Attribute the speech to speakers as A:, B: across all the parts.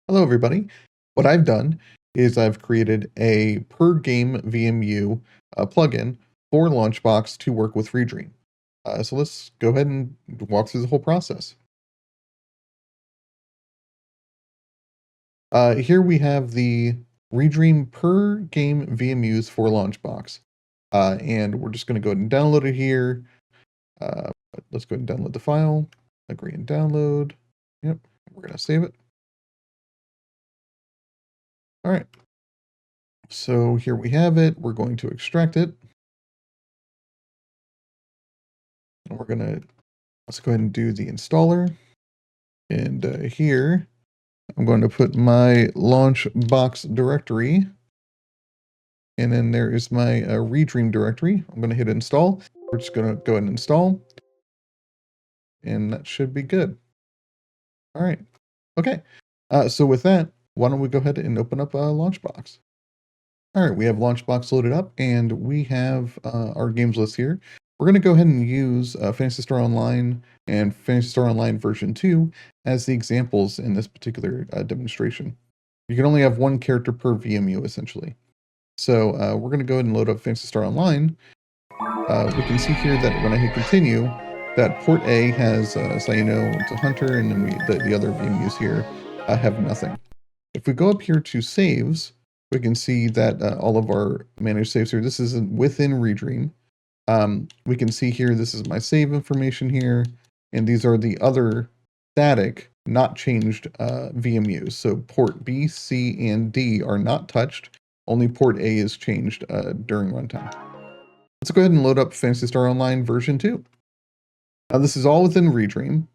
A: Hello, everybody. What I've done is I've created a per-game VMU plugin for LaunchBox to work with Redream. So let's go ahead and walk through the whole process. Here we have the Redream Per-Game VMUs for LaunchBox. And we're just going to go ahead and download it here. Let's go ahead and download the file. Agree and download. Yep, we're going to save it. All right. So here we have it. We're going to extract it. And let's go ahead and do the installer. And here, I'm going to put my LaunchBox directory. And then there is my Redream directory. I'm going to hit install. We're just going to go ahead and install. And that should be good. All right. Okay. So with that, why don't we go ahead and open up LaunchBox. All right, we have LaunchBox loaded up, and we have our games list here. We're going to go ahead and use Phantasy Star Online and Phantasy Star Online version 2 as the examples in this particular demonstration. You can only have one character per VMU, essentially. So we're going to go ahead and load up Phantasy Star Online. We can see here that when I hit continue, that port A has Saieno, it's a hunter, and then the other VMUs here have nothing. If we go up here to saves, we can see that all of our managed saves here, this is within Redream. We can see here, this is my save information here, and these are the other static, not changed VMUs. So port B, C, and D are not touched. Only port A is changed during runtime. Let's go ahead and load up Phantasy Star Online version 2. Now this is all within Redream,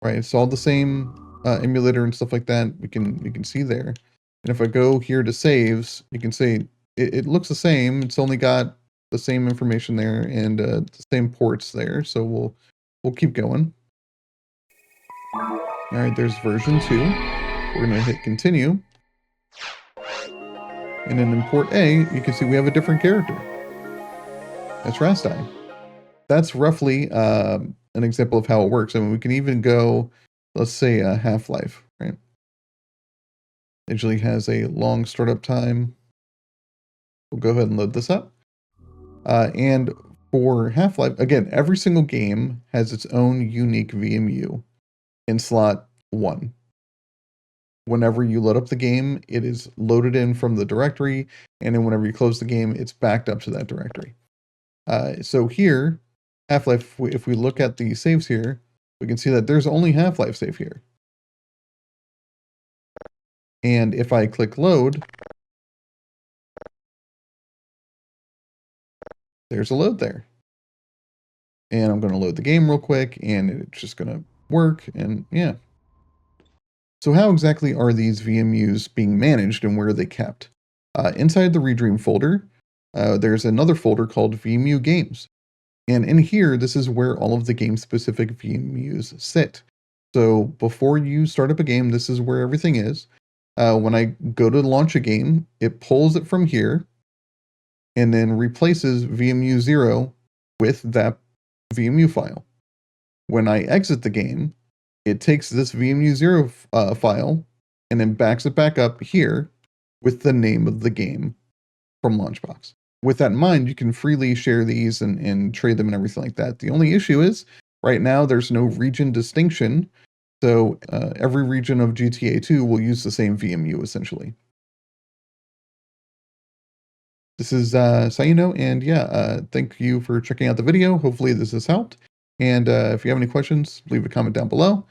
A: right? It's all the same emulator and stuff like that. You can see there. And if I go here to saves, you can see it looks the same. It's only got the same information there and the same ports there. So we'll keep going. All right, there's version 2. We're gonna hit continue. And then in port A, you can see we have a different character. That's Rastai. That's roughly an example of how it works. I mean, we can even go, let's say Half-Life, right? It usually has a long startup time. We'll go ahead and load this up. And for Half-Life, again, every single game has its own unique VMU in slot 1. Whenever you load up the game, it is loaded in from the directory, and then whenever you close the game, it's backed up to that directory. So here, Half-Life, if we look at the saves here, we can see that there's only Half-Life save here. And if I click load, there's a load there. And I'm going to load the game real quick, and it's just going to work, and yeah. So how exactly are these VMUs being managed, and where are they kept? Inside the Redream folder, there's another folder called VMU Games. And in here, this is where all of the game-specific VMUs sit. So before you start up a game, this is where everything is. When I go to launch a game, it pulls it from here and then replaces VMU 0 with that VMU file. When I exit the game, it takes this VMU 0 file and then backs it back up here with the name of the game from LaunchBox. With that in mind, you can freely share these and trade them and everything like that. The only issue is, right now, there's no region distinction. So every region of GTA 2 will use the same VMU, essentially. This is Saieno, and yeah, thank you for checking out the video. Hopefully this has helped. And if you have any questions, leave a comment down below.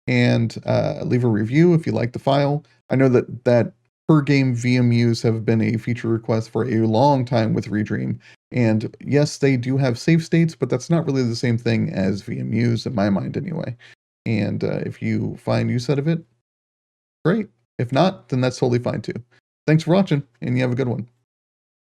A: And leave a review if you like the file. I know that per-game VMUs have been a feature request for a long time with Redream. And yes, they do have save states, but that's not really the same thing as VMUs, in my mind anyway. And if you find use out of it, great. If not, then that's totally fine too. Thanks for watching, and you have a good one.